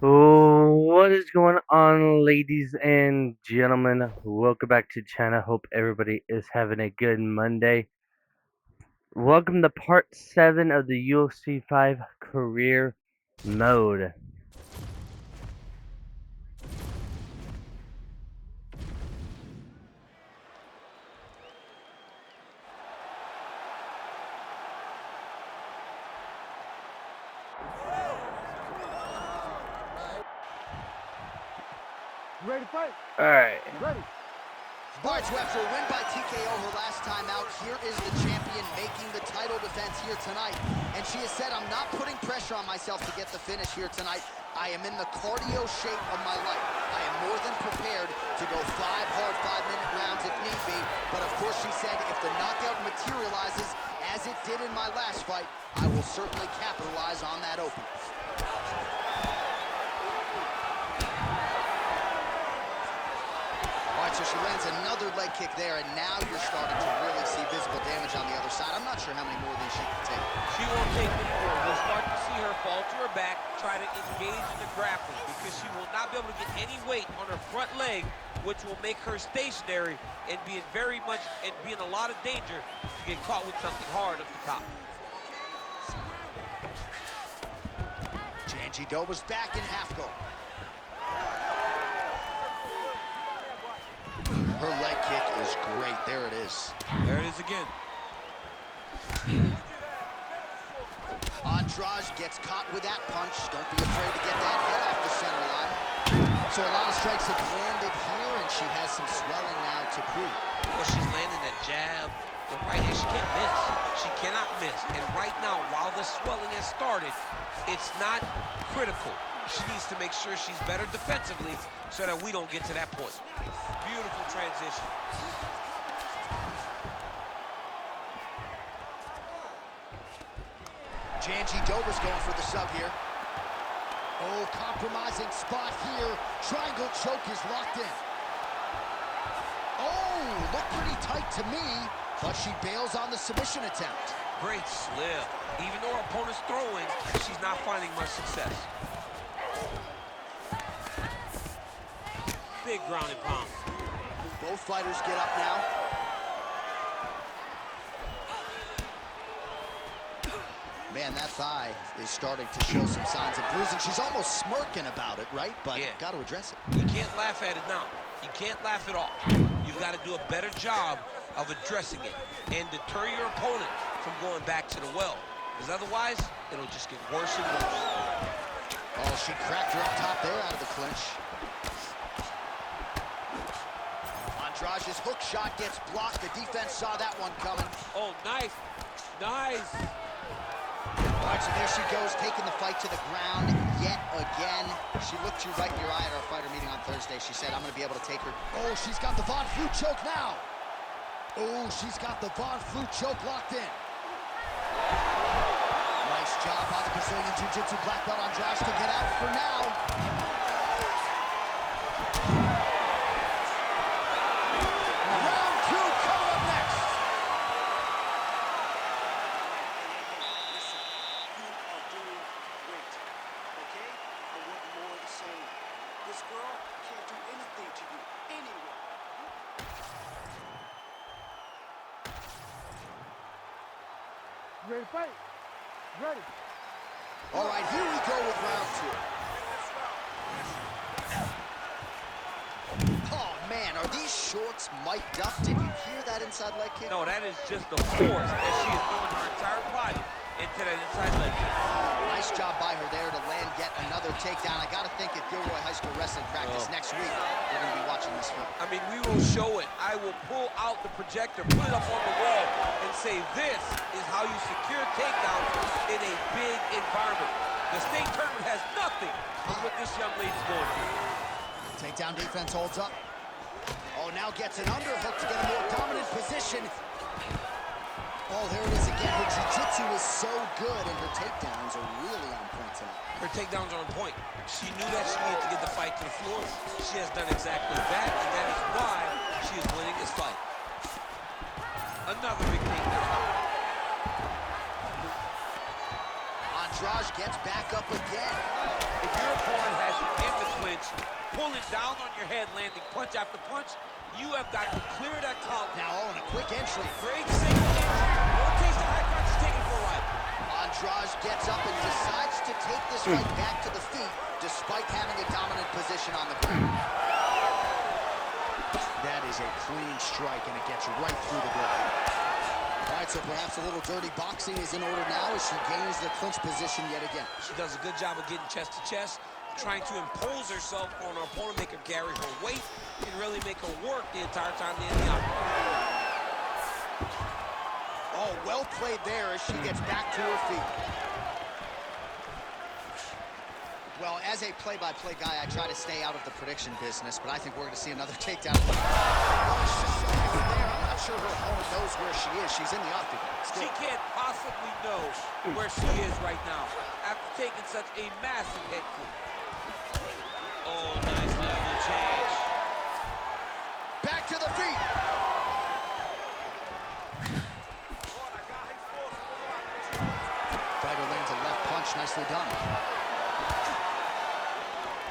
What is going on, ladies and gentlemen? Welcome back to the channel. Hope everybody is having a good Monday. Welcome to part 7 of the UFC 5 career mode. You ready to fight? Alright. Ready. All right, so after a win by TKO her last time out, here is the champion making the title defense here tonight. And she has said, I'm not putting pressure on myself to get the finish here tonight. I am in the cardio shape of my life. I am more than prepared to go 5 hard 5-minute rounds if need be. But of course, she said, if the knockout materializes as it did in my last fight, I will certainly capitalize on that opening. So she lands another leg kick there, and now you're starting to really see visible damage on the other side. I'm not sure how many more of these she can take. She won't take many more. We'll start to see her fall to her back, try to engage in the grappling, because she will not be able to get any weight on her front leg, which will make her stationary and be in a lot of danger to get caught with something hard at the top. Jandiroba's back in half guard. Her leg kick is great. There it is. There it is again. Andrade gets caught with that punch. Don't be afraid to get that head off the center line. So a lot of strikes have landed here, and she has some swelling now to prove. Well, she's landing that jab. The right hand, she can't miss. She cannot miss. And right now, while the swelling has started, it's not critical. She needs to make sure she's better defensively so that we don't get to that point. Beautiful transition. Jandiroba's going for the sub here. Oh, compromising spot here. Triangle choke is locked in. Oh, looked pretty tight to me, but she bails on the submission attempt. Great slip. Even though her opponent's throwing, she's not finding much success. Big ground and pound. Both fighters get up now. Man, that thigh is starting to show some signs of bruising. She's almost smirking about it, right? But yeah, got to address it. You can't laugh at it now. You can't laugh at all. You've got to do a better job of addressing it and deter your opponent from going back to the well. Because otherwise, it'll just get worse and worse. Oh, she cracked her up top there out of the clinch. Andrade's hook shot gets blocked. The defense saw that one coming. Oh, nice. Nice. All right, so there she goes, taking the fight to the ground yet again. She looked you right in your eye at our fighter meeting on Thursday. She said, I'm going to be able to take her. Oh, she's got the Von Flue choke now. Oh, she's got the Von Flue choke locked in. Nice job by the Brazilian Jiu-Jitsu black belt. Andrade to get out for now. You ready to fight? Ready. All right, here we go with round 2. Oh, man, are these shorts mic'd up? Did you hear that inside leg kick? No, that is just the force that she is throwing her entire body into that inside leg kick. Nice job by her there to land yet another takedown. I got to think at Gilroy High School wrestling practice next week, we're going to be watching this film. I mean, we will show it. I will pull out the projector, put it up on the wall, and say, this is how you secure takedowns in a big environment. The state tournament has nothing with what this young lady's going through. Takedown defense holds up. Oh, now gets an underhook to get a more dominant position. Oh, there it is again. Her jiu-jitsu is so good, and her takedowns are really on point tonight. Her takedowns are on point. She knew that she needed to get the fight to the floor. She has done exactly that, and that is why she is winning this fight. Another big takedown. Andrade gets back up again. If your opponent has pulling down on your head, landing punch after punch, you have got to clear that column. Now, oh, and a quick entry. Great single entry. No taste of high punch, taking for a while. Andrade gets up and decides to take this fight back to the feet, despite having a dominant position on the ground. That is a clean strike, and it gets right through the grip. All right, so perhaps a little dirty boxing is in order now as she gains the clinch position yet again. She does a good job of getting chest to chest, trying to impose herself on her opponent, make her carry her weight, and really make her work the entire time they're in the octagon. Oh, well played there as she gets back to her feet. Well, as a play-by-play guy, I try to stay out of the prediction business, but I think we're going to see another takedown. Oh, it's just so good there. I'm not sure her opponent knows where she is. She's in the octagon. She can't possibly know where she is right now after taking such a massive head kick. Oh, nice level change. Back to the feet. Fighter lands a left punch. Nicely done.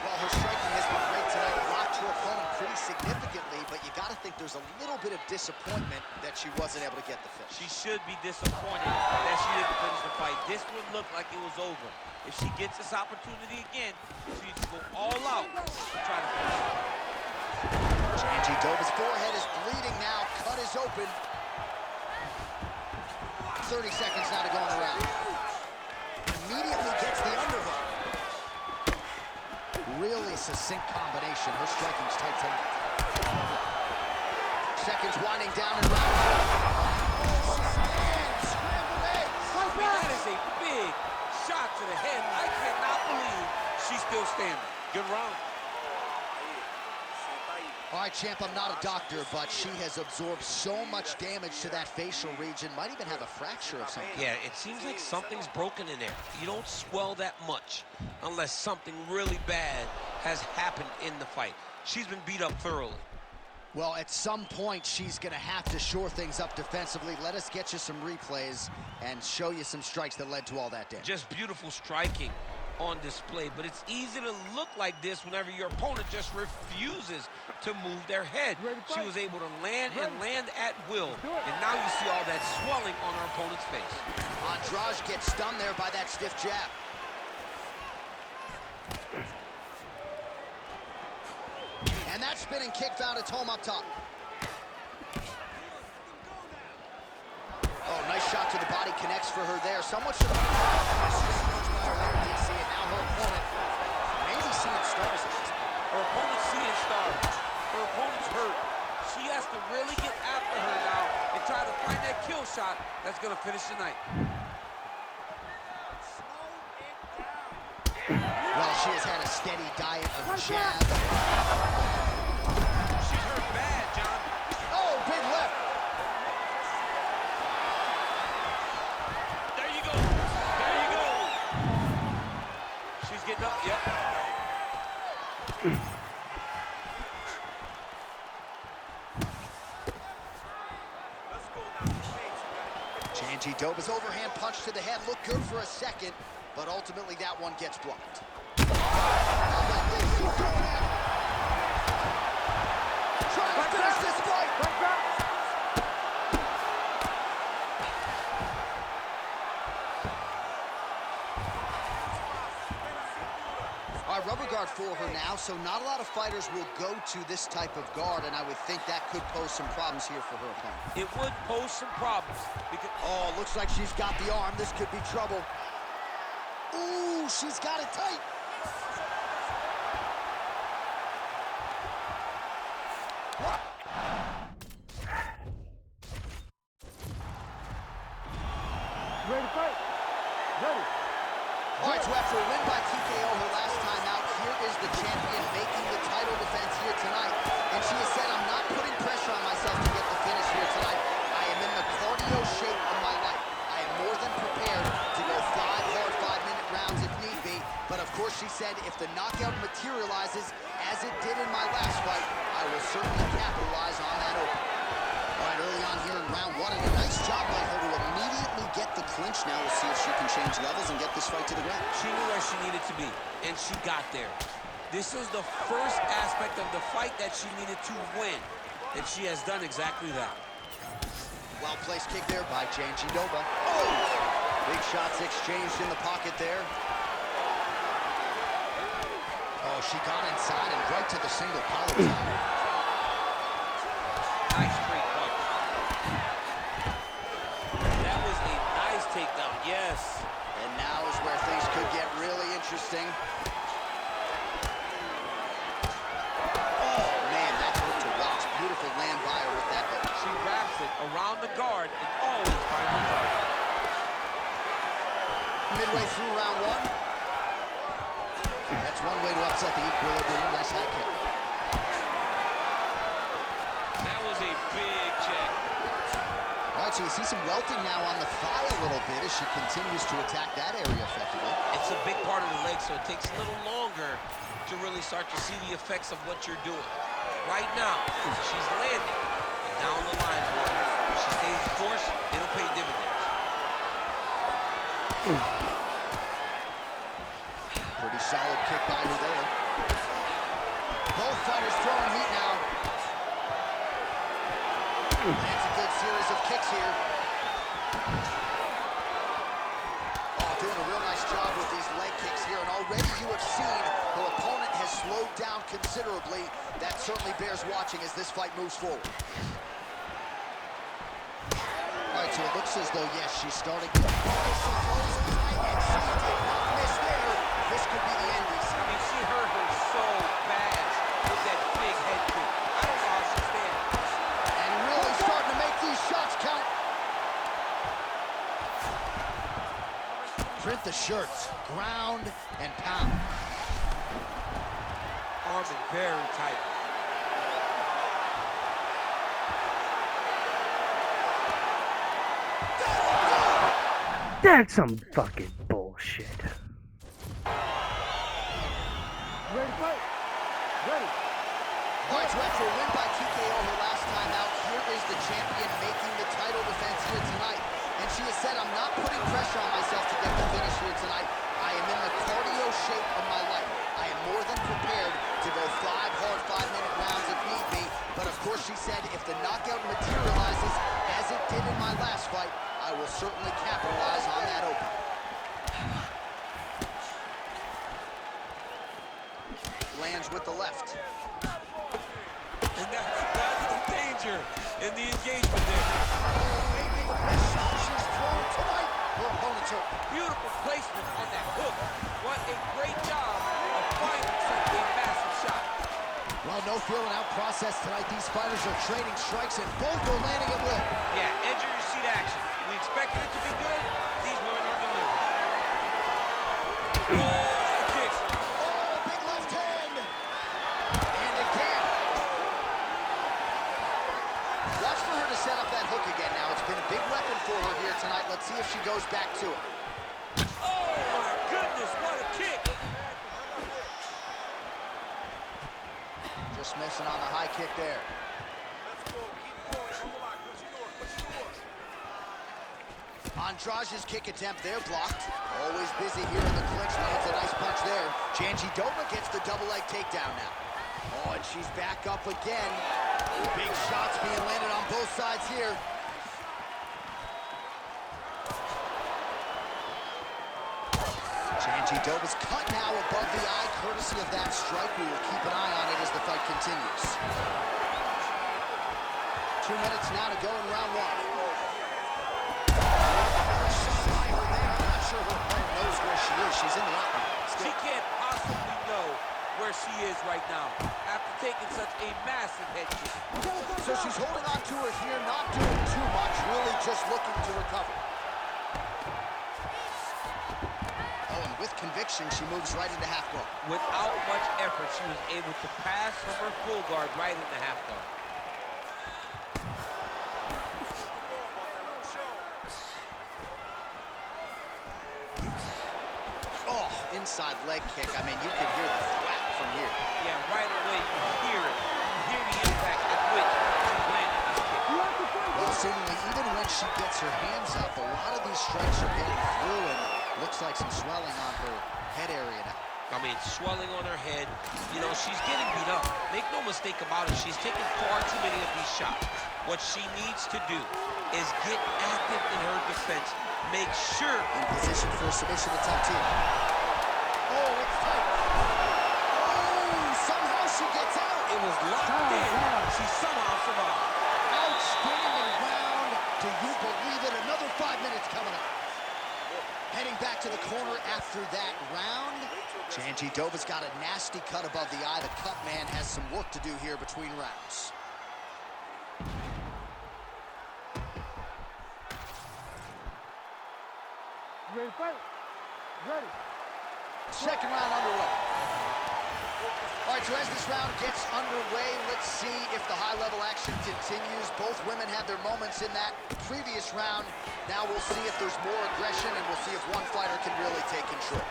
Well, her striking has been great tonight. Rocked her opponent pretty significantly, but you got to think there's a little bit of disappointment that she wasn't able to get the finish. She should be disappointed that she didn't finish the fight. This would look like it was over. If she gets this opportunity again, she needs to go all out to try to finish it. Janji Dova's forehead is bleeding now. Cut is open. 30 seconds now to go in the round. Immediately gets the underhook. Really succinct combination. Her striking's tight tonight. Seconds winding down and round. Oh, man, scrambled eggs. That is a big shot to the head. I cannot believe she's still standing. Good round. All right, champ, I'm not a doctor, but she has absorbed so much damage to that facial region. Might even have a fracture of some kind. Yeah, it seems like something's broken in there. You don't swell that much unless something really bad has happened in the fight. She's been beat up thoroughly. Well, at some point, she's going to have to shore things up defensively. Let us get you some replays and show you some strikes that led to all that damage. Just beautiful striking on display, but it's easy to look like this whenever your opponent just refuses to move their head. She was able to land and land at will, and now you see all that swelling on her opponent's face. Andrade gets stunned there by that stiff jab. And that spinning kick found its home up top. Oh, nice shot to the body, connects for her there. Somewhat should have... DC, and now her opponent maybe seeing stars at this point. Her opponent's seeing stars. Her opponent's hurt. She has to really get after her now and try to find that kill shot that's going to finish the night. Well, she has had a steady diet of jabs. She's hurt bad, John. Oh, big left. There you go. There you go. She's getting up. Yep. Janji Dova's overhand punch to the head looked good for a second, but ultimately that one gets blocked. Trying to finish this fight. All right, rubber guard for her now, so not a lot of fighters will go to this type of guard, and I would think that could pose some problems here for her opponent. It would pose some problems because Oh, looks like she's got the arm. This could be trouble. Ooh, she's got it tight. Ready to fight? Ready. All right, so after a win by TKO her last time out, here is the champion making the title defense here tonight. And she has said, I'm not putting pressure on myself to get the finish here tonight. I am in the cardio shape of my life. I am more than prepared to go 5 hard 5-minute rounds if need be. But of course, she said, if the knockout materializes as it did in my last fight, I will certainly capitalize on that opening. All right, early on here in round 1, and a nice job by her to immediately get the clinch. Now we'll see if she can change levels and get this fight to the ground. she knew where she needed to be, and she got there. This was the first aspect of the fight that she needed to win, and she has done exactly that. Well-placed kick there by Janji Dova. Oh! Big shots exchanged in the pocket there. Oh, she got inside and right to the single collar tie. Nice straight punch. That was a nice takedown, yes. And now is where things could get really interesting. Oh, man, that's what to watch. Beautiful land by her with that hook. She wraps it around the guard and always finds the target. Midway through round one. That's one way to upset the equilibrium. Nice high kick. That was a big check. All right, so you see some welting now on the thigh a little bit as she continues to attack that area effectively. It's a big part of the leg, so it takes a little longer to really start to see the effects of what you're doing. Right now, she's landing. And down the line, boy, if she stays the course, it'll pay dividends. Pretty solid kick by her there. Both fighters throwing heat now. Lands a good series of kicks here. Oh, doing a real nice job with these leg kicks here. And already you have seen her opponent has slowed down considerably. That certainly bears watching as this fight moves forward. All right, so it looks as though, yes, she's starting to... And she did not miss there. This could be the end. I mean, she hurt her so bad with that big head kick. I don't know how she stands. And really starting to make these shots count. Print the shirts, ground and pound. Arm is very tight. That's some fucking bullshit. Ready to fight? Ready. All right, so after a win by TKO her last time out, here is the champion making the title defense here tonight. And she has said, I'm not putting pressure on myself to get the finish here tonight. I am in the cardio shape of my life. I am more than prepared to go 5 hard 5-minute rounds if need be. But of course, she said, if the knockout materializes as it did in my last fight, I will certainly capitalize on that opening. Lands with the left. And that's the danger in the engagement there. Maybe the best shot she's thrown tonight. Her opponent's hurt. Beautiful placement on that hook. What a great job of finding such a massive shot. Well, no feeling out process tonight. These fighters are trading strikes and both are landing at will. Yeah, edge of your seat action. We expected it to be good. These women are delivering. Oh, kicks. Oh, big left hand. And again. Watch for her to set up that hook again now. It's been a big weapon for her here tonight. Let's see if she goes back to it. Oh, my goodness, what a kick. Just missing on the high kick there. Andrade's kick attempt there blocked. Always busy here in the clinch. Lands a nice punch there. Janji Dova gets the double leg takedown now. Oh, and she's back up again. Big shots being landed on both sides here. Janji Dova's cut now above the eye, courtesy of that strike. We will keep an eye on it as the fight continues. 2 minutes now to go in round one. I'm not sure her opponent knows where she is. She's in the octagon. She can't possibly know where she is right now after taking such a massive head kick. So she's holding on to her here, not doing too much, really just looking to recover. Oh, and with conviction, she moves right into half guard. Without much effort, she was able to pass from her full guard right into half guard. Oh, inside leg kick. I mean, you can hear the thwack from here. Yeah, right away you hear it. You hear the impact at which she landed this kick. Well, seemingly, even when she gets her hands up, a lot of these strikes are getting through, and looks like some swelling on her head area now. I mean, swelling on her head. You know, she's getting beat up. Make no mistake about it, she's taking far too many of these shots. What she needs to do is get active in her defense. Make sure. In position for a submission attempt here. Oh, it's tight. Oh, somehow she gets out. It was locked in. She somehow survived. Outstanding round. Do you believe it? Another 5 minutes coming up. Heading back to the corner after that round. Jandirova's got a nasty cut above the eye. The cut man has some work to do here between rounds. Ready to fight? Ready. Second round underway. All right, so as this round gets underway, let's see if the high-level action continues. Both women had their moments in that previous round. Now we'll see if there's more aggression, and we'll see if one fighter can really take control.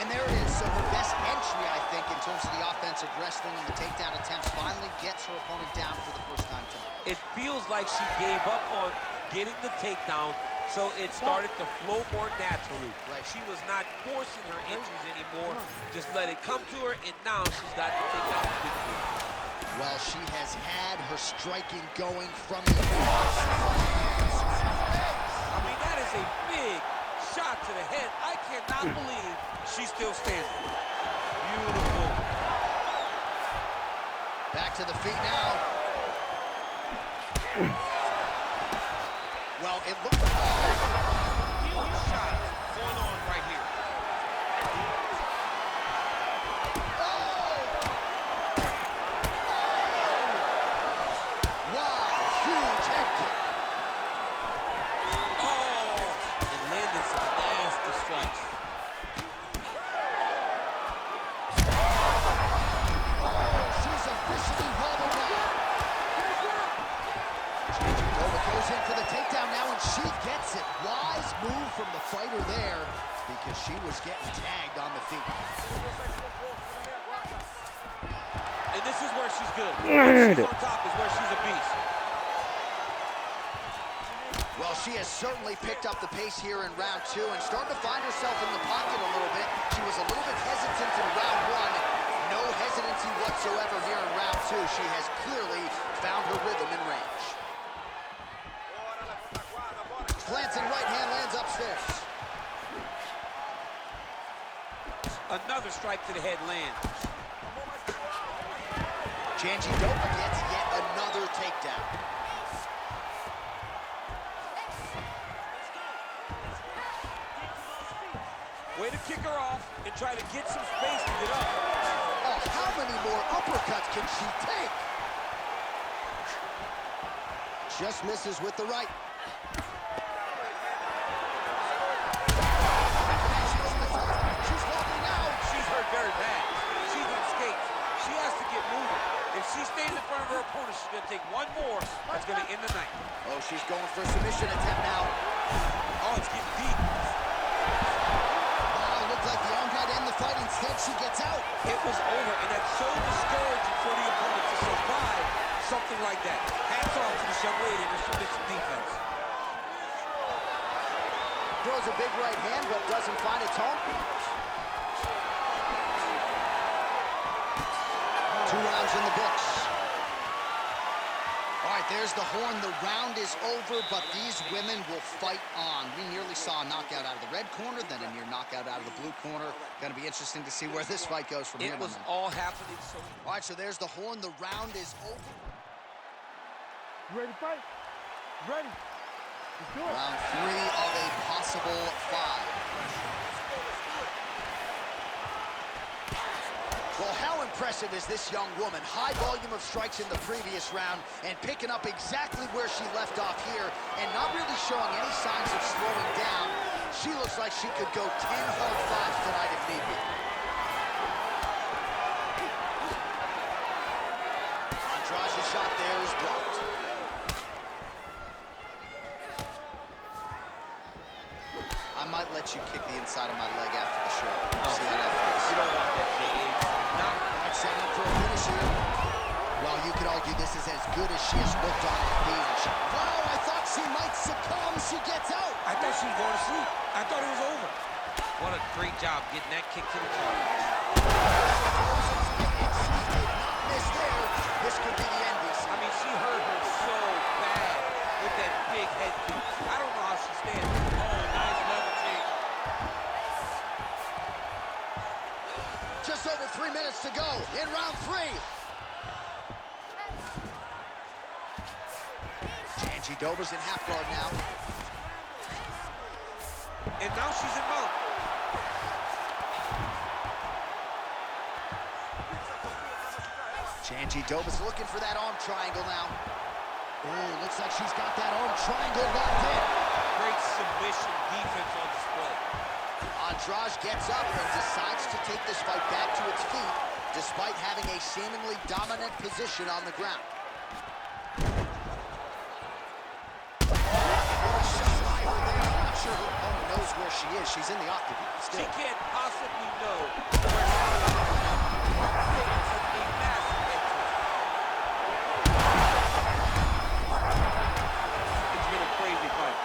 And there it is. So her best entry, I think, in terms of the offensive wrestling and the takedown attempts, finally gets her opponent down for the first time tonight. It feels like she gave up on getting the takedown, so it started to flow more naturally. Right. She was not forcing her entries anymore. Just let it come to her, and now she's got the takedown. Well, she has had her striking going from the I mean, that is a big shot to the head. I cannot believe she's still standing. Beautiful. Back to the feet now. Well, it looks like Huge shot going on right here. wow, huge head kick. Oh, and landed some nasty strikes. She's officially wobbled out. Jandiroba goes in for the takedown now, and she gets it. Wise move from the fighter there, because she was getting tagged on the feet. And this is where she's good. When she's on top is where she's a beast. Well, she has certainly picked up the pace here in round two and started to find herself in the pocket a little bit. She was a little bit hesitant in round one. No hesitancy whatsoever here in round two. She has clearly found her rhythm and range. Glancing right hand lands upstairs. Another strike to the head lands. Jandiroba gets yet another takedown. Way to kick her off and try to get some space to get up. Oh, how many more uppercuts can she take? Just misses with the right. She's walking out. She's hurt very bad. She's on skates. She has to get moving. If she stays in front of her opponent, she's going to take one more. That's going to end the night. Oh, she's going for a submission attempt now. Oh, it's getting deep. Looked like the arm might end the fight. Instead, she gets out. It was over, and that's so discouraging for the opponent to survive something like that. Hats off to this young lady and her submission defense. Throws a big right hand, but doesn't find its home. 2 rounds in the books. All right, there's the horn. The round is over, but these women will fight on. We nearly saw a knockout out of the red corner, then a near knockout out of the blue corner. Going to be interesting to see where this fight goes from here. It was all happening so... All right, so there's the horn. The round is over. You ready to fight? Ready. Let's do it. Round 3 of a possible 5. Well, how impressive is this young woman? High volume of strikes in the previous round and picking up exactly where she left off here and not really showing any signs of slowing down. She looks like she could go 10 hard fives tonight if need be. Andrade's shot there is blocked. I might let you kick the inside of my leg after the show. See how that feels. You don't want that, Jay. Not setting up for a finish here. Well, you could argue this is as good as she has looked on the beach. Wow, I thought she might succumb. She gets out. I thought she was going to sleep. I thought it was over. What a great job getting that kick to the target. Miss there. This could be the end, DC. I mean, she hurt her so bad with that big head kick. I don't know how she stands. Oh, nice level change. Just over 3 minutes to go in round 3. Dover's in half guard now. And now she's in mount. Janji Dover's looking for that arm triangle now. Oh, looks like she's got that arm triangle locked in. Great submission defense on display. Andrade gets up and decides to take this fight back to its feet, despite having a seemingly dominant position on the ground. Her opponent knows where she is. She's in the octagon still. She can't possibly know where she is. It's a massive entrance. It's been a crazy fight.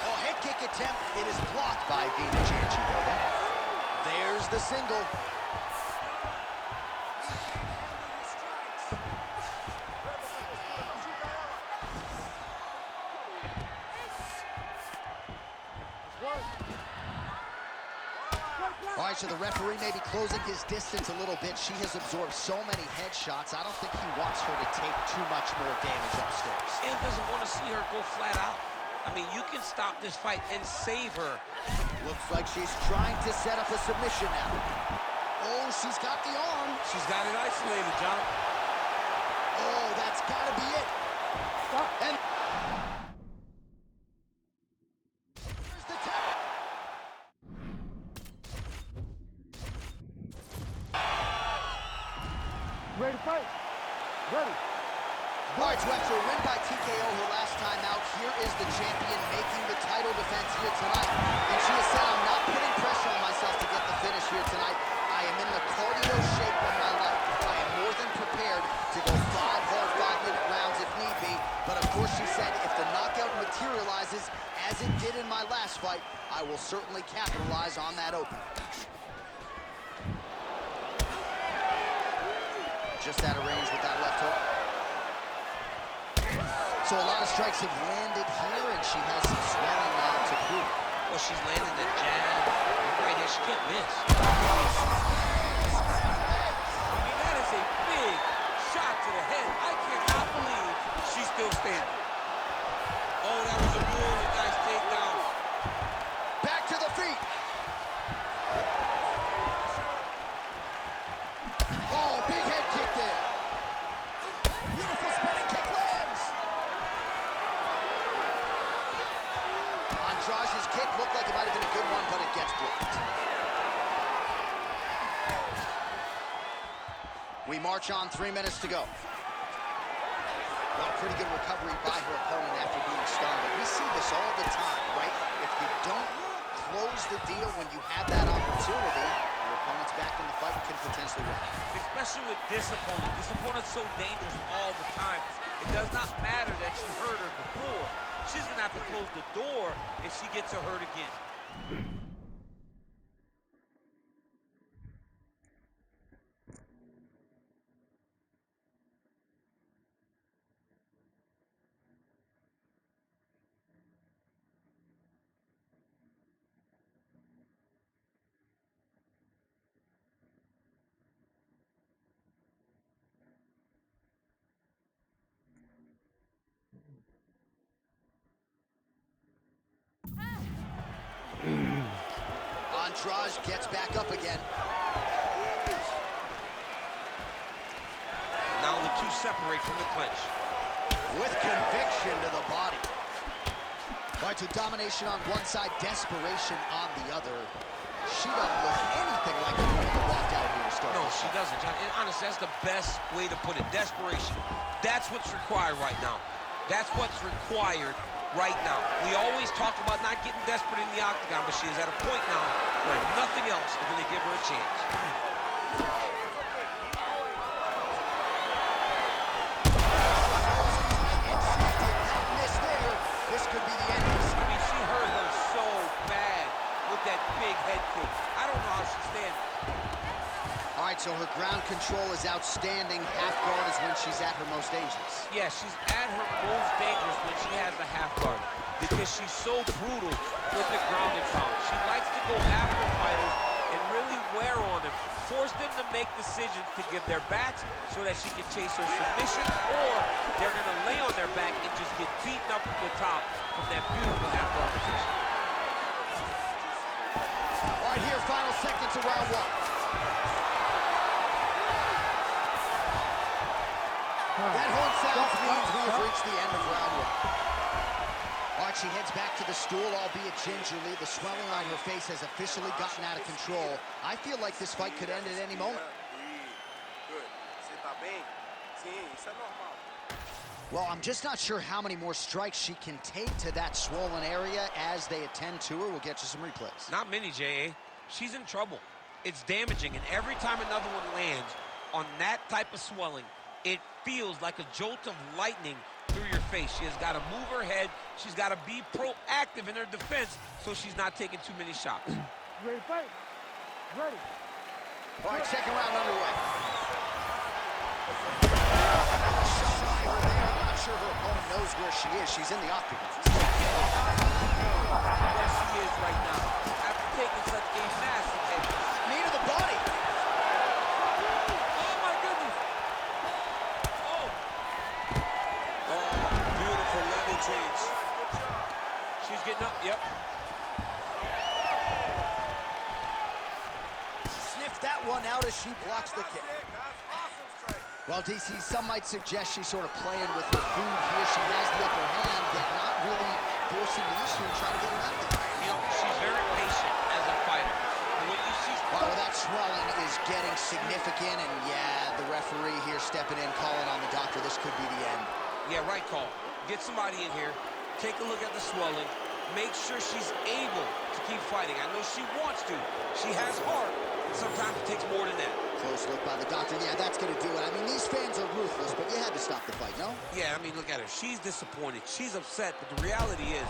Oh, head kick attempt. It is blocked by Vina Janchikova. There's the single. All right, so the referee may be closing his distance a little bit. She has absorbed so many headshots. I don't think he wants her to take too much more damage upstairs. And doesn't want to see her go flat out. I mean, you can stop this fight and save her. Looks like she's trying to set up a submission now. Oh, she's got the arm. She's got it isolated, John. Oh, that's got to be it. Stop. And here's the tap. Ready to fight? Ready. All right, so after a win by TKO her last time out, here is the champion making the title defense here tonight. And she has said, I'm not putting pressure on myself to get the finish here tonight. I am in the cardio shape of my life. I am more than prepared to go 5 whole 5-minute rounds if need be. But of course, she said, if the knockout materializes as it did in my last fight, I will certainly capitalize on that opening. Just out of range with that left hook. So a lot of strikes have landed here, and she has some swelling now to prove. Well, she's landing the jab right here. She can't miss. I mean, that is a big shot to the head. I cannot believe she's still standing. Oh, that was a really nice takedown. Back to the feet. Oh, big head kick there. Beautiful spinning kick lands. Andrade's kick looked like it might have been a good one, but it gets blocked. We march on, 3 minutes to go. Well, a pretty good recovery by her opponent after being stunned. But we see this all the time, right? If you don't close the deal when you have that opportunity, your opponent's back in the fight and can potentially win. Especially with this opponent. This opponent's so dangerous all the time. It does not matter that she hurt her before. She's going to have to close the door if she gets her hurt again. Andrade gets back up again. Now the two separate from the clinch. With conviction to the body. All right, so domination on one side, desperation on the other. She doesn't look anything like the one that walked out here to start. No, she doesn't, John. And honestly, that's the best way to put it. Desperation. That's what's required right now. That's what's required right now. We always talk about not getting desperate in the octagon, but she is at a point now where nothing else is going to give her a chance. Miss there. This could be the end. that big head kick. I don't know how she's standing. All right, so her ground control is outstanding. Half guard is when she's at her most dangerous. Yeah, she's at her most dangerous when she has the half guard because she's so brutal with the ground and pound. She likes to go after fighters and really wear on them, force them to make decisions to give their backs so that she can chase her submission, or they're going to lay on their back and just get beaten up from the top from that beautiful half guard position. All right, here, final seconds of round one. That horn sounds means we have reached the end of round one. All right, she heads back to the stool, albeit gingerly. The swelling on her face has officially gotten out of control. I feel like this fight could end at any moment. Well, I'm just not sure how many more strikes she can take to that swollen area as they attend to her. We'll get you some replays. Not many, J.A. She's in trouble. It's damaging, and every time another one lands on that type of swelling, it feels like a jolt of lightning through your face. She has got to move her head. She's got to be proactive in her defense so she's not taking too many shots. Ready to fight? Ready. All right, second round underway. I'm not sure her opponent knows where she is. She's in the octagon. Where she is right now, after taking such a massive hit. Knee to the body. Oh, my goodness. Oh. Oh, beautiful level change. She's getting up, yep. Sniffed that one out as she blocks the kick. Well, DC, some might suggest she's sort of playing with her food here. She has the upper hand, yet not really forcing the issue and trying to get it out there. You know, she's very patient as a fighter. And when you see... Well, that swelling is getting significant, and yeah, the referee here stepping in, calling on the doctor. This could be the end. Yeah, right call. Get somebody in here, take a look at the swelling, make sure she's able to keep fighting. I know she wants to. She has heart. Sometimes it takes more than that. Close look by the doctor. Yeah, that's going to do it. I mean, these fans are ruthless, but you had to stop the fight, no? Yeah, I mean, look at her. She's disappointed. She's upset, but the reality is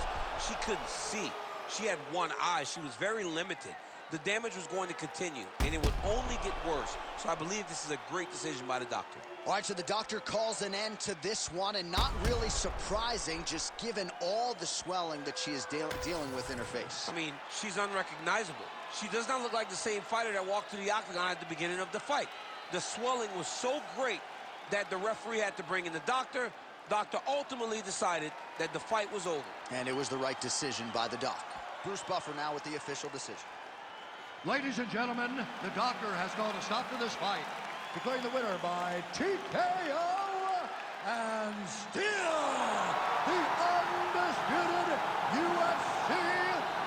she couldn't see. She had one eye. She was very limited. The damage was going to continue, and it would only get worse. So I believe this is a great decision by the doctor. All right, so the doctor calls an end to this one, and not really surprising, just given all the swelling that she is dealing with in her face. I mean, she's unrecognizable. She does not look like the same fighter that walked to the octagon at the beginning of the fight. The swelling was so great that the referee had to bring in the doctor. Doctor ultimately decided that the fight was over. And it was the right decision by the doc. Bruce Buffer now with the official decision. Ladies and gentlemen, the doctor has called a stop to this fight, declaring the winner by TKO and still the undisputed UFC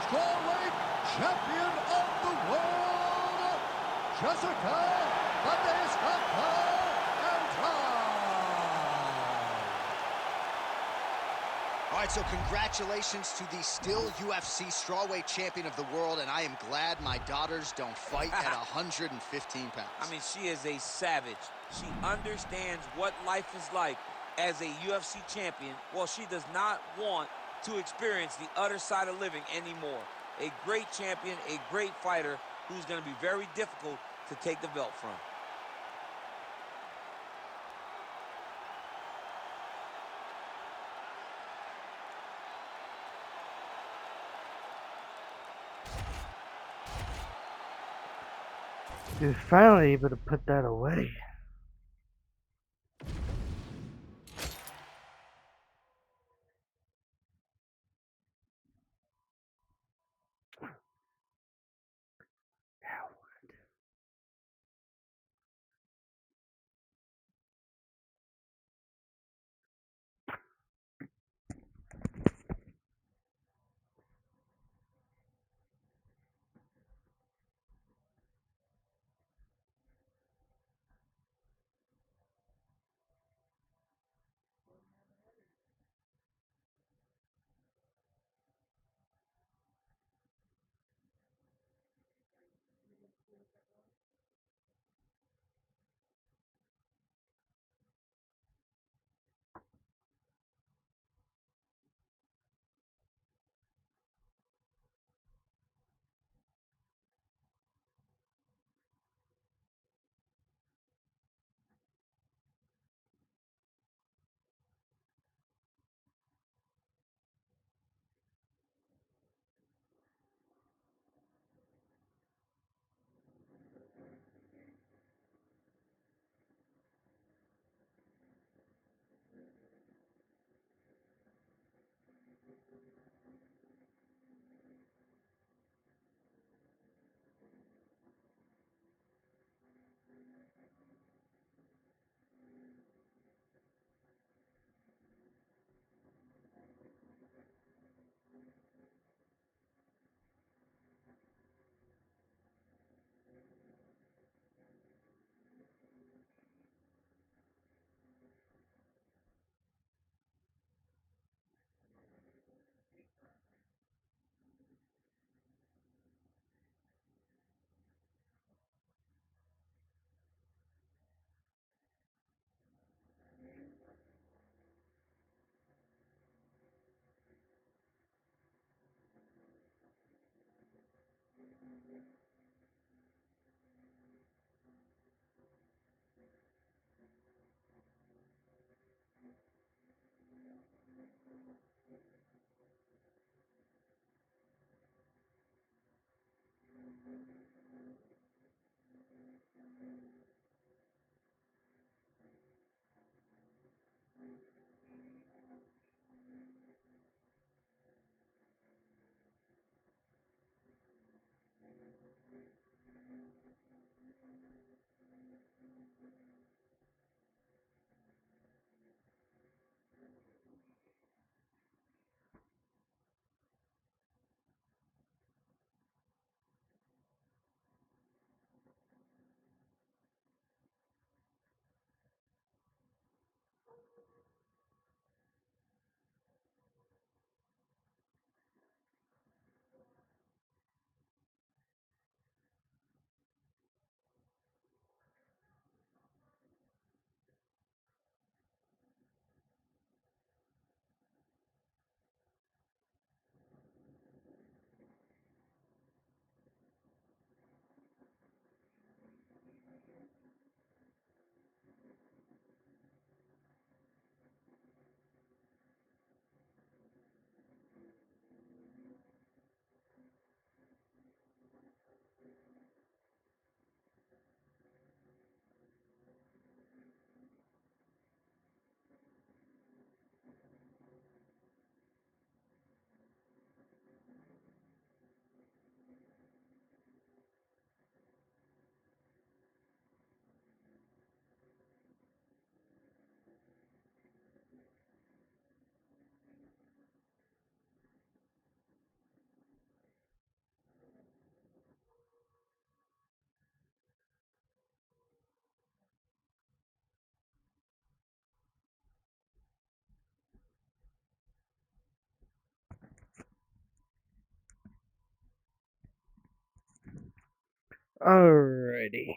strawweight champion of the world, Jessica Andrade. All right, so congratulations to the still UFC strawweight champion of the world, and I am glad my daughters don't fight at 115 pounds. I mean, she is a savage. She understands what life is like as a UFC champion. Well, she does not want to experience the other side of living anymore. A great champion, a great fighter who's going to be very difficult to take the belt from. You're finally able to put that away. Alrighty.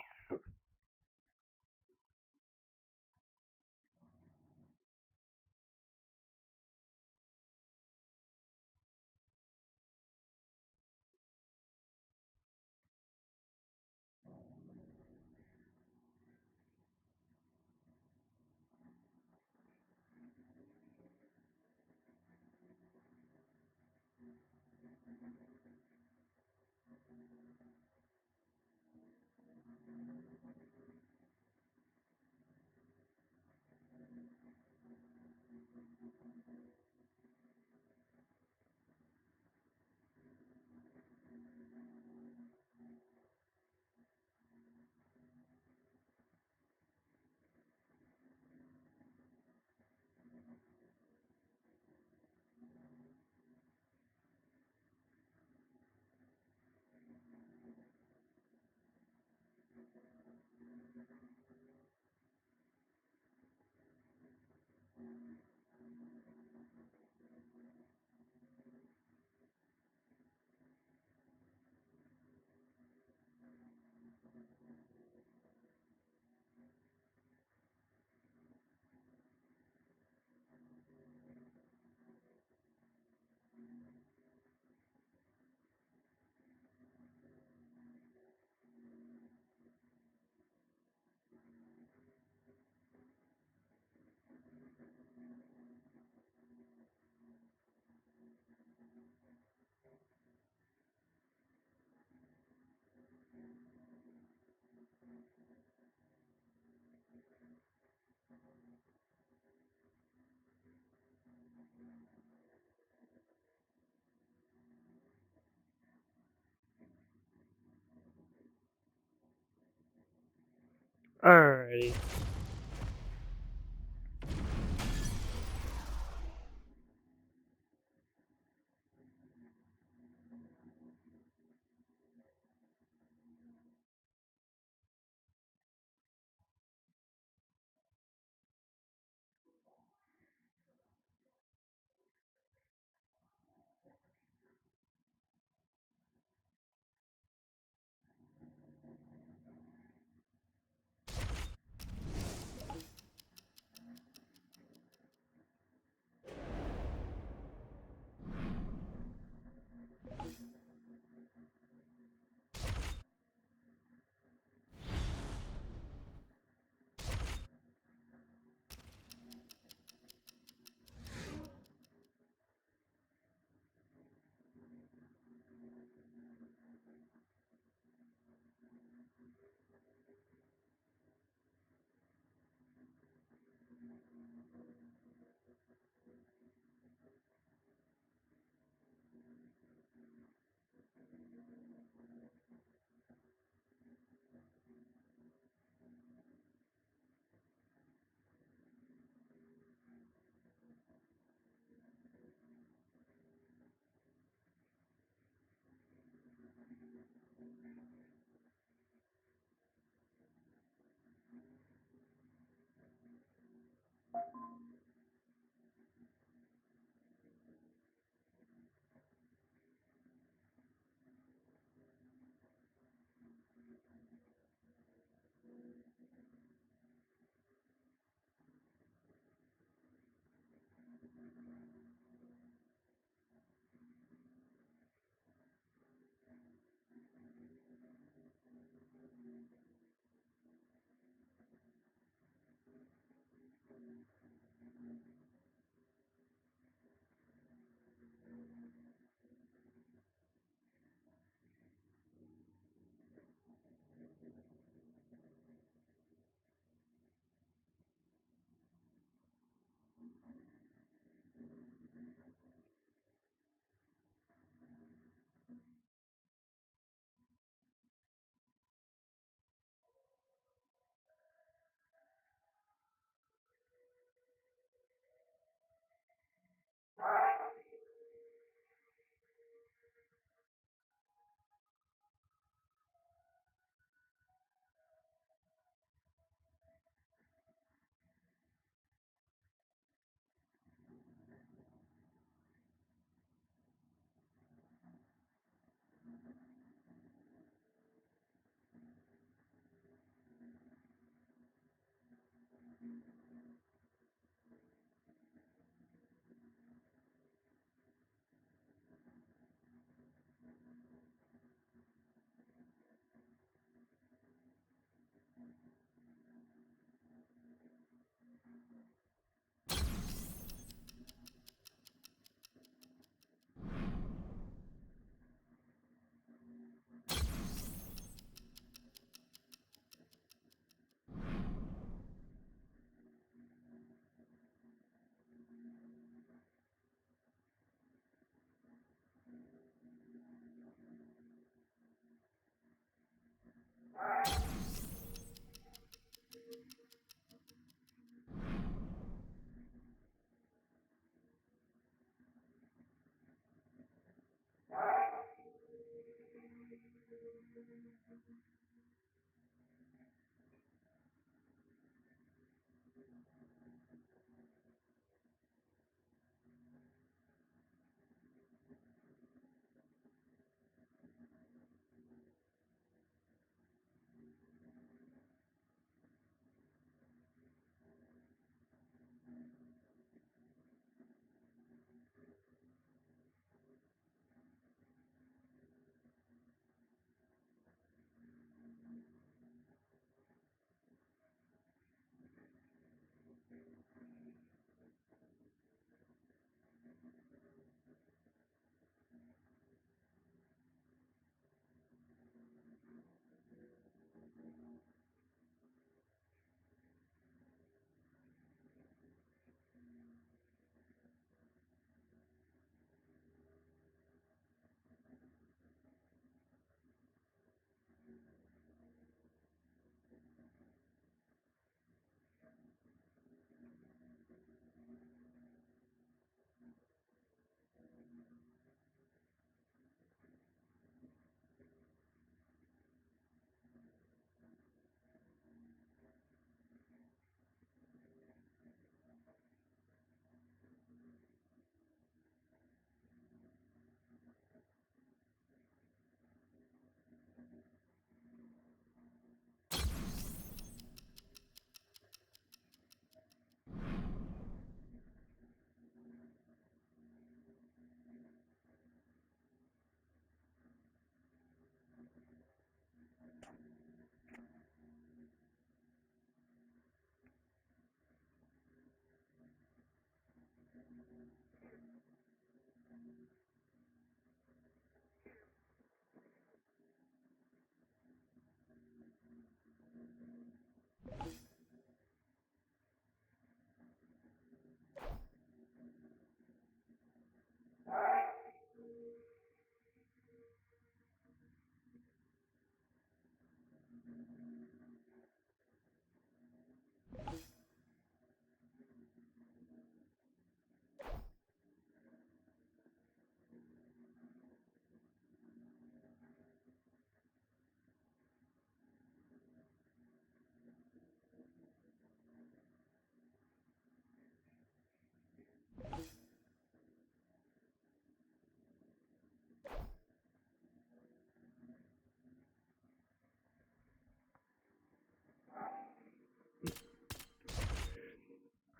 Alrighty.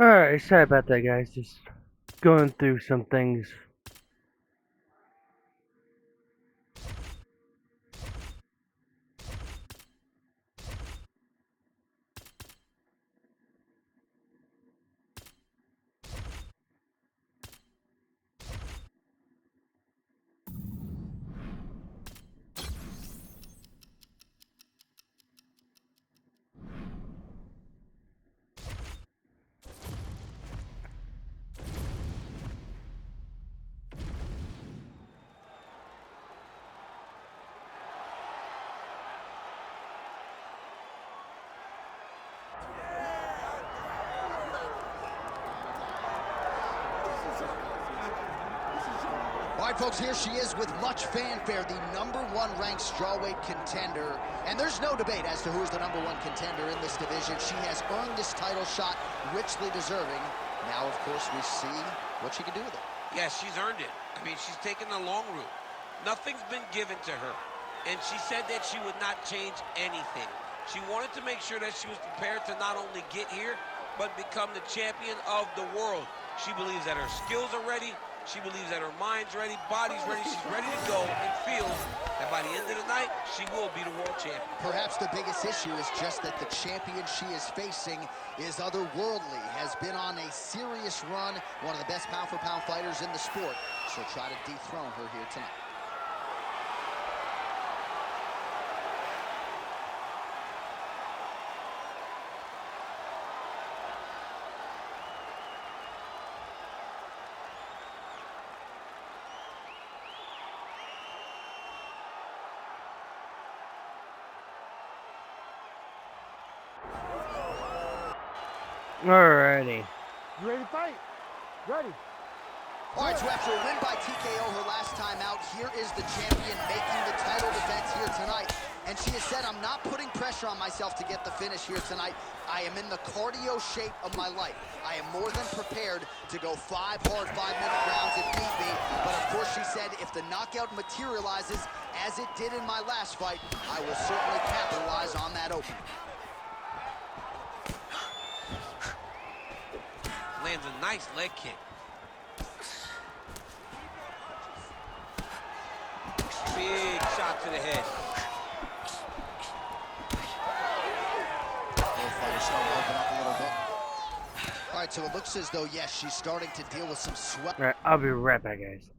Alright, sorry about that, guys. Just going through some things. All right, folks, here she is with much fanfare, the #1 ranked strawweight contender. And there's no debate as to who is the #1 contender in this division. She has earned this title shot, richly deserving. Now, of course, we see what she can do with it. Yes, she's earned it. I mean, she's taken the long route. Nothing's been given to her. And she said that she would not change anything. She wanted to make sure that she was prepared to not only get here, but become the champion of the world. She believes that her skills are ready. She believes that her mind's ready, body's ready. She's ready to go and feels that by the end of the night, she will be the world champion. Perhaps the biggest issue is just that the champion she is facing is otherworldly, has been on a serious run, one of the best pound-for-pound fighters in the sport. She'll try to dethrone her here tonight. Alrighty. You ready to fight? Ready. All right, so after a win by TKO her last time out, here is the champion making the title defense here tonight. And she has said, I'm not putting pressure on myself to get the finish here tonight. I am in the cardio shape of my life. I am more than prepared to go 5 hard 5-minute rounds if need be. But of course, she said, if the knockout materializes as it did in my last fight, I will certainly capitalize on that opening. Lands a nice leg kick. Big shot to the head. Both fighters starting to open up a little bit. All right, so it looks as though, yes, she's starting to deal with some sweat. Alright, I'll be right back, guys.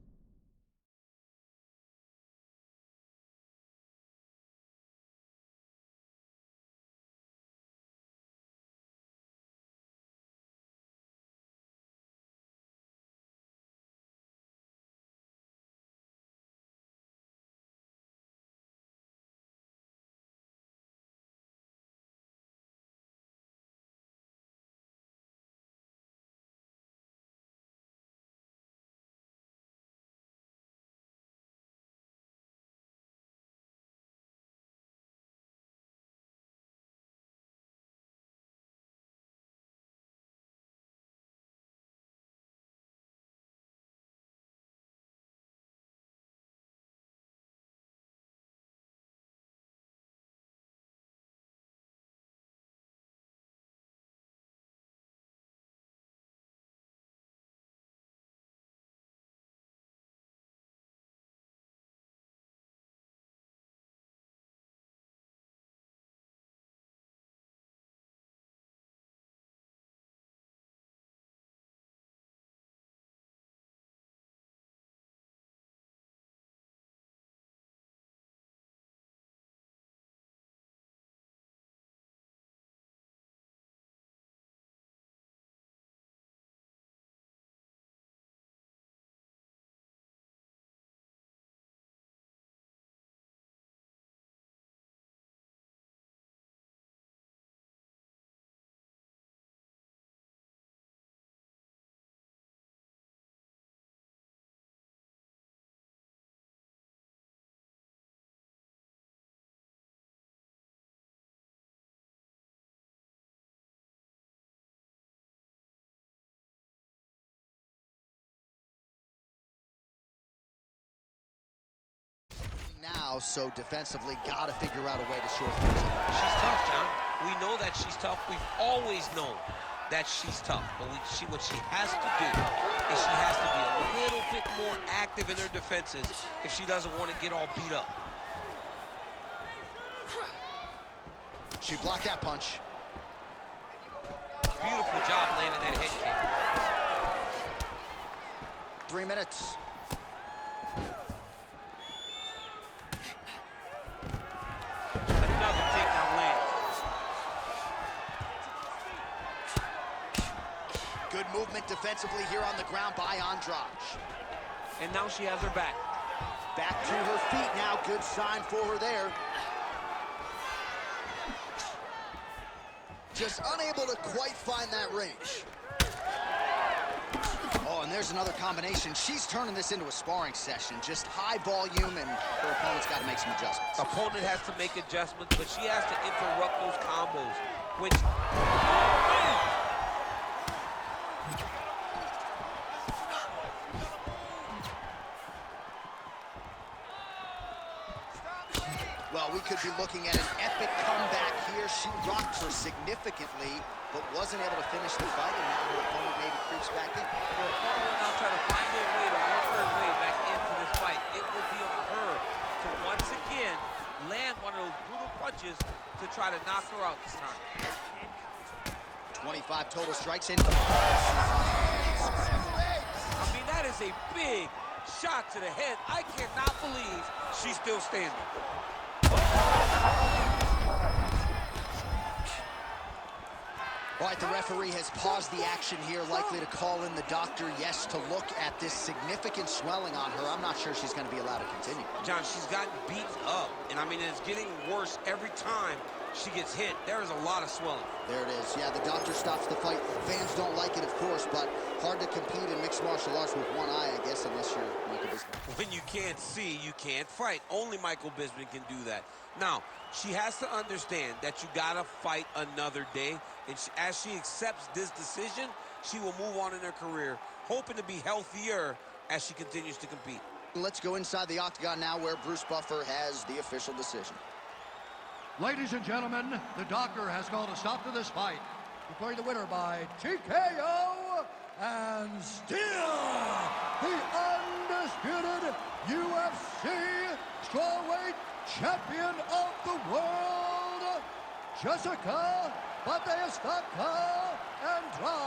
now, so defensively, gotta figure out a way to shore things up. She's tough, John. We know that she's tough. We've always known that she's tough. But what she has to do is she has to be a little bit more active in her defenses if she doesn't want to get all beat up. She blocked that punch. Beautiful job landing that head kick. 3 minutes. Another takedown lands. Good movement defensively here on the ground by Andrade. And now she has her back. Back to her feet now. Good sign for her there. Just unable to quite find that range. Oh, and there's another combination. She's turning this into a sparring session. Just high volume, and her opponent's got to make some adjustments. Opponent has to make adjustments, but she has to interrupt those combos, which... Well, we could be looking at an epic comeback here. She rocked her significantly, but wasn't able to finish the fight, and now her opponent maybe creeps back in. Her opponent will now try to find a way to work her way back into this fight. It will be on her to once again land one of those brutal punches to try to knock her out this time. 25 total strikes in. I mean, that is a big shot to the head. I cannot believe she's still standing. All right, the referee has paused the action here, likely to call in the doctor, yes, to look at this significant swelling on her. I'm not sure she's going to be allowed to continue. John, she's gotten beat up, and I mean, it's getting worse every time she gets hit. There is a lot of swelling. There it is. Yeah, the doctor stops the fight. Fans don't like it, of course, but hard to compete in mixed martial arts with one eye, I guess, unless you're Michael Bisping. When you can't see, you can't fight. Only Michael Bisping can do that. Now, she has to understand that you gotta fight another day, and as she accepts this decision, she will move on in her career, hoping to be healthier as she continues to compete. Let's go inside the octagon now, where Bruce Buffer has the official decision. Ladies and gentlemen, the doctor has called a stop to this fight, declaring the winner by TKO, and still the undisputed UFC strawweight champion of the world, Jessica Batista Andrade.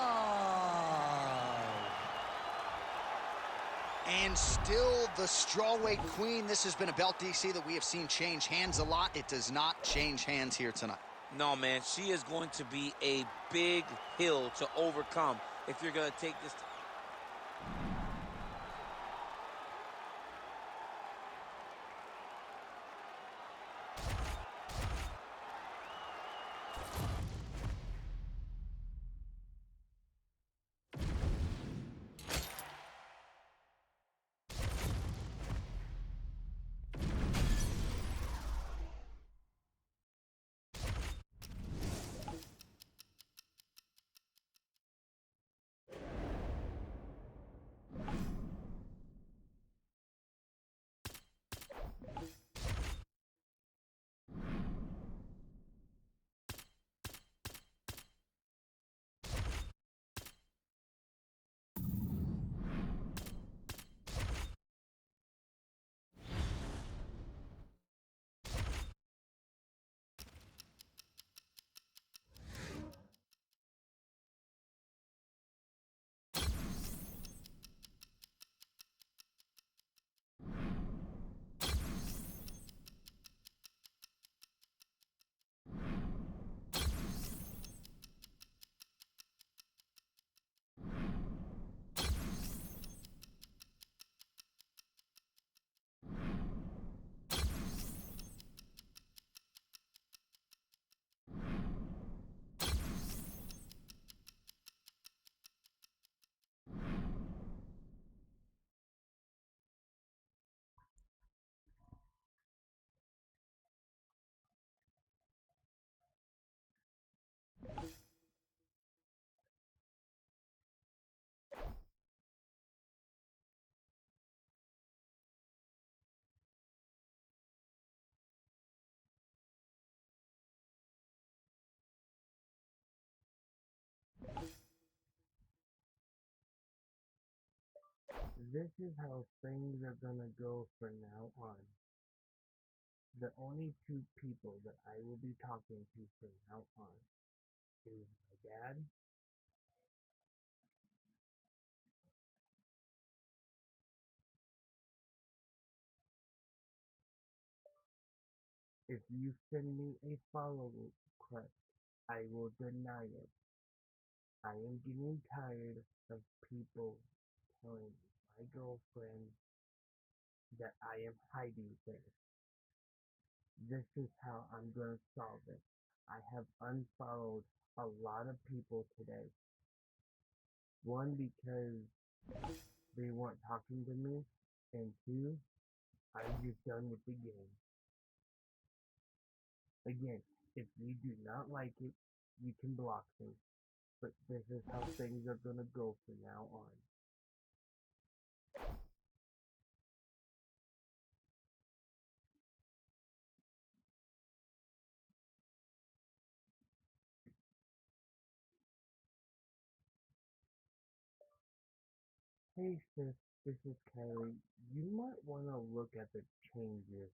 And still the strawweight queen. This has been a belt, DC, that we have seen change hands a lot. It does not change hands here tonight. No, man, she is going to be a big hill to overcome if you're going to take this. This is how things are gonna go from now on. The only two people that I will be talking to from now on is my dad if you send me a follow request, I will deny it. I am getting tired of people telling my girlfriend that I am hiding things. This is how I'm gonna solve it. I have unfollowed a lot of people today. One, because they weren't talking to me, and two, I'm just done with the game. Again, if you do not like it, you can block me. But this is how things are gonna go from now on. Hey sis, this is Kylie. You might want to look at the changes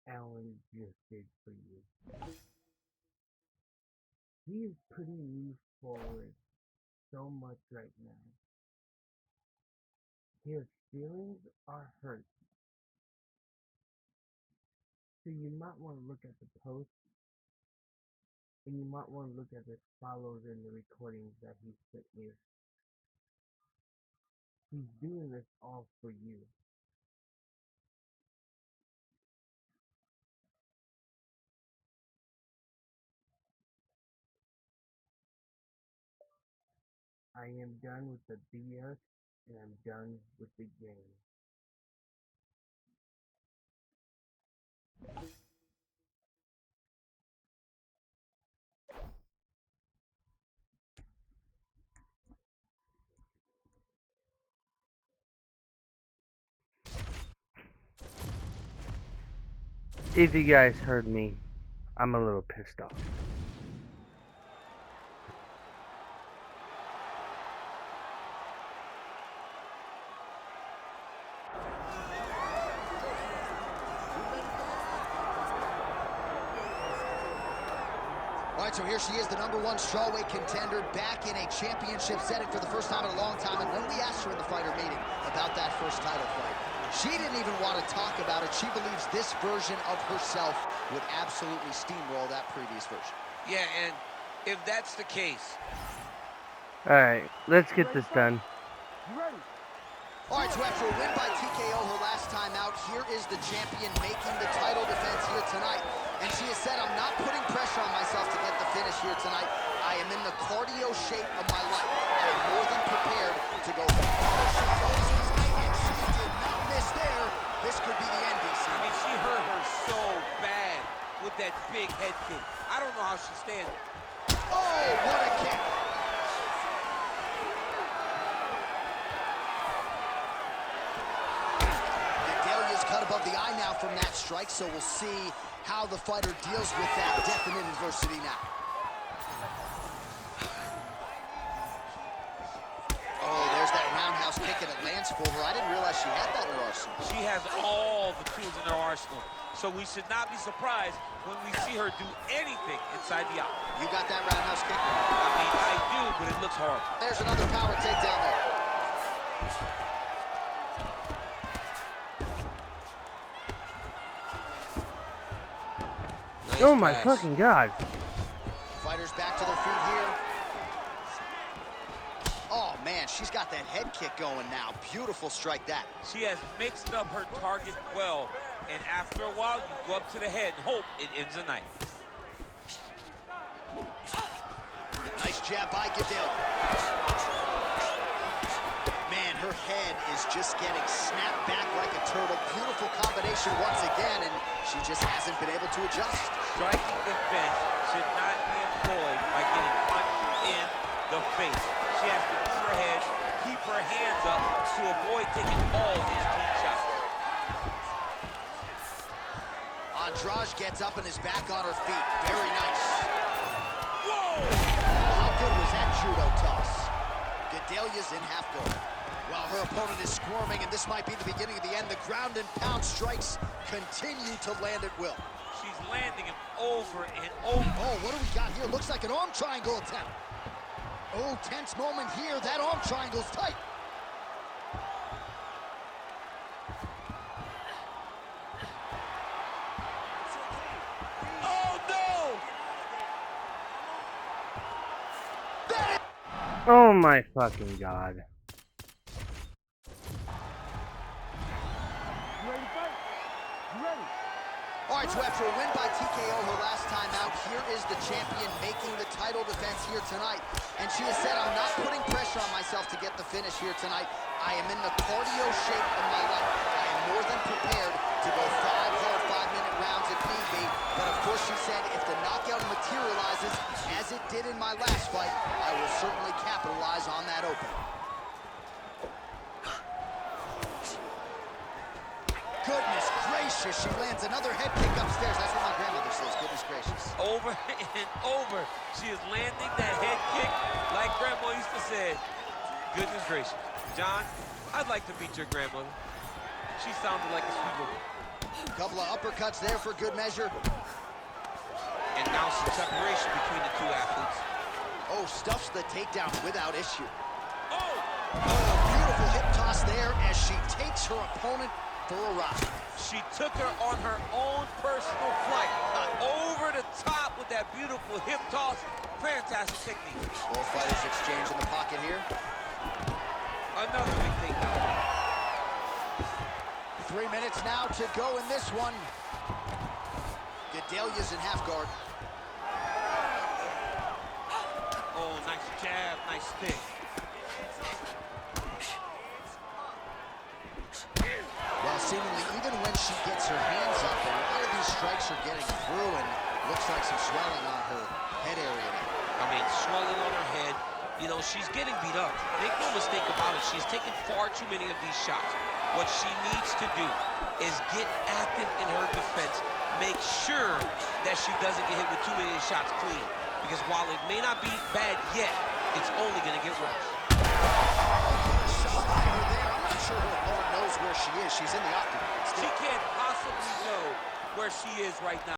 Alan just did for you. He is putting you forward so much right now. His feelings are hurt. So you might want to look at the post and you might want to look at the follows and the recordings that he sent you. He's doing this all for you. I am done with the BS and I'm done with the game. If you guys heard me, I'm a little pissed off. All right, so here she is, the #1 strawweight contender, back in a championship setting for the first time in a long time. And when we asked her in the fighter meeting about that first title fight, she didn't even want to talk about it. She believes this version of herself would absolutely steamroll that previous version. Yeah, and if that's the case, Alright, let's get this done. You ready? All right, so after a win by TKO her last time out, here is the champion making the title defense here tonight. And she has said, I'm not putting pressure on myself to get the finish here tonight. I am in the cardio shape of my life. I am more than prepared to go. She goes in tonight, and she did not miss there. This could be the end, DC. I mean, she hurt her so bad with that big head kick. I don't know how she stands. Oh, what a kick. Cut above the eye now from that strike, so we'll see how the fighter deals with that definite adversity now. Oh, there's that roundhouse kick, and it lands for her. I didn't realize she had that in her arsenal. She has all the tools in her arsenal, so we should not be surprised when we see her do anything inside the octagon. You got that roundhouse kick? I mean, I do, but it looks horrible. There's another power takedown there. Oh my fucking god. Fighters back to their feet here. Oh man, she's got that head kick going now. Beautiful strike that. She has mixed up her target well, and after a while, you go up to the head and hope it ends the night. Nice jab by Gadelha. Man, her head is just getting snapped back like a turtle. Beautiful combination once again, and she just hasn't been able to adjust. Striking defense should not be employed by getting punched in the face. She has to keep her head, keep her hands up to avoid taking all these clean shots. Andrade gets up and is back on her feet. Very nice. Whoa! How good was that judo toss? Gadelha's in half guard. Well, her opponent is squirming, and this might be the beginning of the end. The ground and pound strikes continue to land at will. She's landing him over and over. Oh, what do we got here? Looks like an arm triangle attempt. Oh, tense moment here. That arm triangle's tight. Oh, no! Oh my fucking god. You ready to fight? You ready? All right, so after a win by TKO her last time out, here is the champion making the title defense here tonight. And she has said, I'm not putting pressure on myself to get the finish here tonight. I am in the cardio shape of my life. I am more than prepared to go 5 hard 5-minute rounds if need be. But of course, she said, if the knockout materializes as it did in my last fight, I will certainly capitalize on that opening. Goodness gracious, she lands another head kick upstairs. That's what my grandmother says, goodness gracious. Over and over. She is landing that head kick like Grandma used to say. Goodness gracious. John, I'd like to meet your grandmother. She sounded like a sweet woman. Couple of uppercuts there for good measure. And now some separation between the two athletes. Oh, stuffs the takedown without issue. Oh! Oh, beautiful hip toss there as she takes her opponent for a ride. She took her on her own personal flight. Over the top with that beautiful hip toss. Fantastic technique. Both fighters exchange in the pocket here. Another big takedown. 3 minutes now to go in this one. Gedalia's in half guard. Oh, nice jab, nice stick. Well, seemingly, even when she gets her hands up, a lot of these strikes are getting through, and looks like some swelling on her head area now. I mean, swelling on her head. You know, she's getting beat up. Make no mistake about it. She's taking far too many of these shots. What she needs to do is get active in her defense. Make sure that she doesn't get hit with too many shots clean. Because while it may not be bad yet, it's only going to get worse. Shot by her there. I'm not sure her opponent knows where she is. She's in the octagon. She can't possibly know where she is right now.